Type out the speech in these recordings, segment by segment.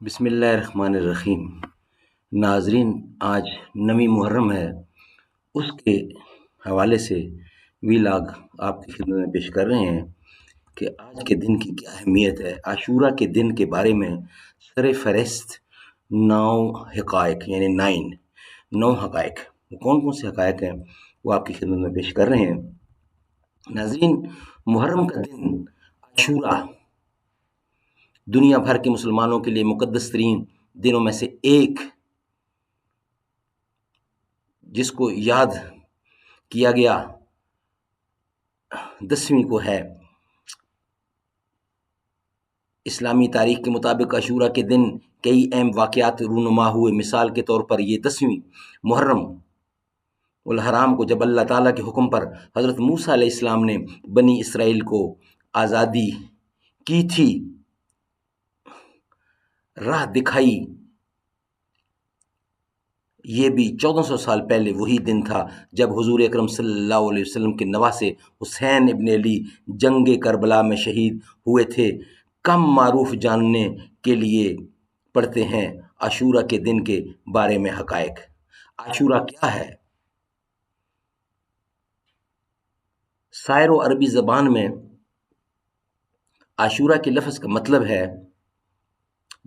بسم اللہ الرحمن الرحیم۔ ناظرین، آج 9 محرم ہے، اس کے حوالے سے ویلاگ آپ کی خدمت میں پیش کر رہے ہیں کہ آج کے دن کی کیا اہمیت ہے۔ عاشورہ کے دن کے بارے میں سر فہرست 9 حقائق یعنی 9 حقائق، کون کون سے حقائق ہیں وہ آپ کی خدمت میں پیش کر رہے ہیں۔ ناظرین، محرم کا دن عاشورہ دنیا بھر کے مسلمانوں کے لیے مقدس ترین دنوں میں سے ایک، جس کو یاد کیا گیا 10ویں کو ہے۔ اسلامی تاریخ کے مطابق عاشورہ کے دن کئی اہم واقعات رونما ہوئے۔ مثال کے طور پر یہ 10ویں محرم الحرام کو جب اللہ تعالیٰ کے حکم پر حضرت موسیٰ علیہ السلام نے بنی اسرائیل کو آزادی کی تھی، راہ دکھائی، یہ بھی 1400 سال پہلے وہی دن تھا جب حضور اکرم صلی اللہ علیہ وسلم کے نواسے حسین ابن علی جنگ کربلا میں شہید ہوئے تھے۔ کم معروف جاننے کے لیے پڑھتے ہیں عاشورہ کے دن کے بارے میں حقائق۔ عاشورہ کیا ہے؟ شاعر و عربی زبان میں عاشورہ کے لفظ کا مطلب ہے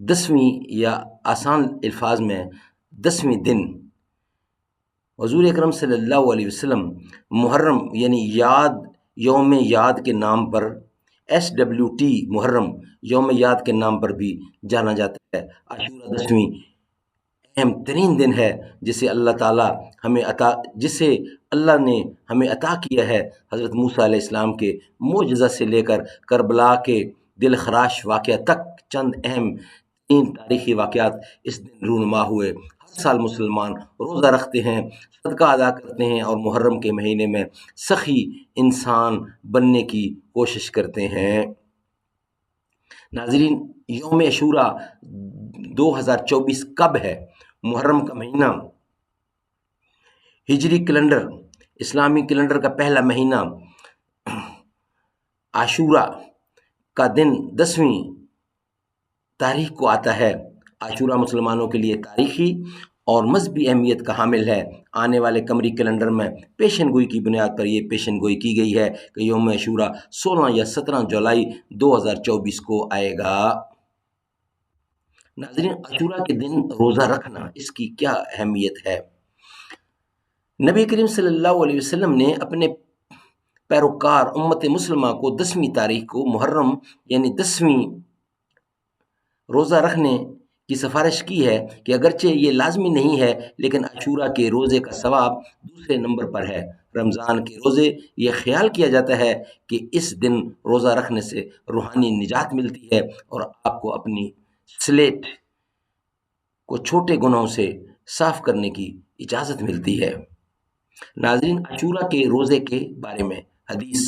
10ویں، یا آسان الفاظ میں 10ویں دن۔ حضور اکرم صلی اللہ علیہ وسلم محرم یعنی یوم یاد کے نام پر SWT محرم یوم یاد کے نام پر بھی جانا جاتا ہے۔ عاشورہ 10ویں اہم ترین دن ہے جسے اللہ نے ہمیں عطا کیا ہے۔ حضرت موسیٰ علیہ السلام کے معجزہ سے لے کر کربلا کے دل خراش واقعہ تک چند اہم ترین تاریخی واقعات اس دن رونما ہوئے۔ ہر سال مسلمان روزہ رکھتے ہیں، صدقہ ادا کرتے ہیں اور محرم کے مہینے میں سخی انسان بننے کی کوشش کرتے ہیں۔ ناظرین، یوم عاشورہ 2024 کب ہے؟ محرم کا مہینہ ہجری کیلنڈر، اسلامی کیلنڈر کا پہلا مہینہ عاشورہ کا دن 10ویں تاریخ کو آتا ہے۔ عاشورہ مسلمانوں کے لیے تاریخی اور مذہبی اہمیت کا حامل ہے۔ آنے والے قمری کیلنڈر میں پیشن گوئی کی بنیاد پر یہ پیشن گوئی کی گئی ہے کہ یوم عاشورہ 16 یا 17 جولائی 2024 کو آئے گا۔ ناظرین، عاشورہ کے دن روزہ رکھنا، اس کی کیا اہمیت ہے؟ نبی کریم صلی اللہ علیہ وسلم نے اپنے پیروکار امت مسلمہ کو 10ویں تاریخ کو محرم یعنی 10ویں روزہ رکھنے کی سفارش کی ہے کہ اگرچہ یہ لازمی نہیں ہے، لیکن عاشورہ کے روزے کا ثواب دوسرے نمبر پر ہے۔ رمضان کے روزے یہ خیال کیا جاتا ہے کہ اس دن روزہ رکھنے سے روحانی نجات ملتی ہے اور آپ کو اپنی سلیٹ کو چھوٹے گناہوں سے صاف کرنے کی اجازت ملتی ہے۔ ناظرین، عاشورہ کے روزے کے بارے میں حدیث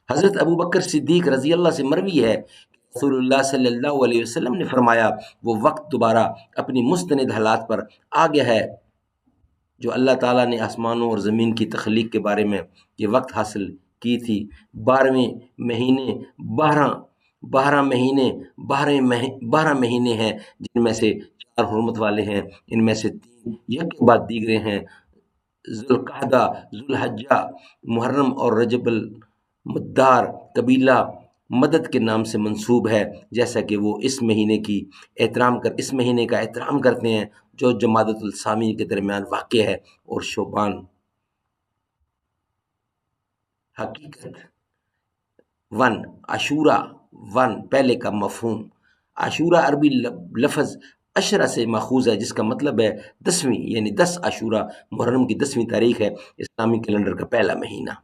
حضرت ابوبکر صدیق رضی اللہ سے مروی ہے کہ رسول اللہ صلی اللہ علیہ وسلم نے فرمایا، وہ وقت دوبارہ اپنی مستند حالات پر آ گیا ہے جو اللہ تعالیٰ نے آسمانوں اور زمین کی تخلیق کے بارے میں یہ وقت حاصل کی تھی۔ 12 مہینے ہیں جن میں سے 4 حرمت والے ہیں، ان میں سے 3 یک کے بعد دیگرے ہیں۔ ذوالقعدہ، ذوالحجہ، محرم اور رجب المدار قبیلہ مدد کے نام سے منسوب ہے، جیسا کہ وہ اس مہینے کا احترام کرتے ہیں جو جمادی الثانی کے درمیان واقع ہے، اور شعبان۔ حقیقت 1، عاشورہ 1 پہلے کا مفہوم۔ عاشورہ عربی لفظ عشرہ سے ماخوذ ہے جس کا مطلب ہے 10ویں، یعنی 10 عاشورہ محرم کی 10ویں تاریخ ہے، اسلامی کیلنڈر کا پہلا مہینہ۔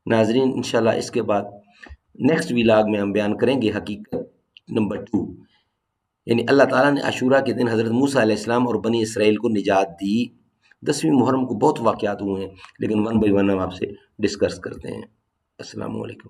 ناظرین، انشاءاللہ اس کے بعد نیکسٹ ویلاگ میں ہم بیان کریں گے حقیقت نمبر 2، یعنی اللہ تعالیٰ نے عاشورہ کے دن حضرت موسیٰ علیہ السلام اور بنی اسرائیل کو نجات دی۔ 10ویں محرم کو بہت واقعات ہوئے ہیں، لیکن 1 بائی 1 ہم آپ سے ڈسکس کرتے ہیں۔ السلام علیکم۔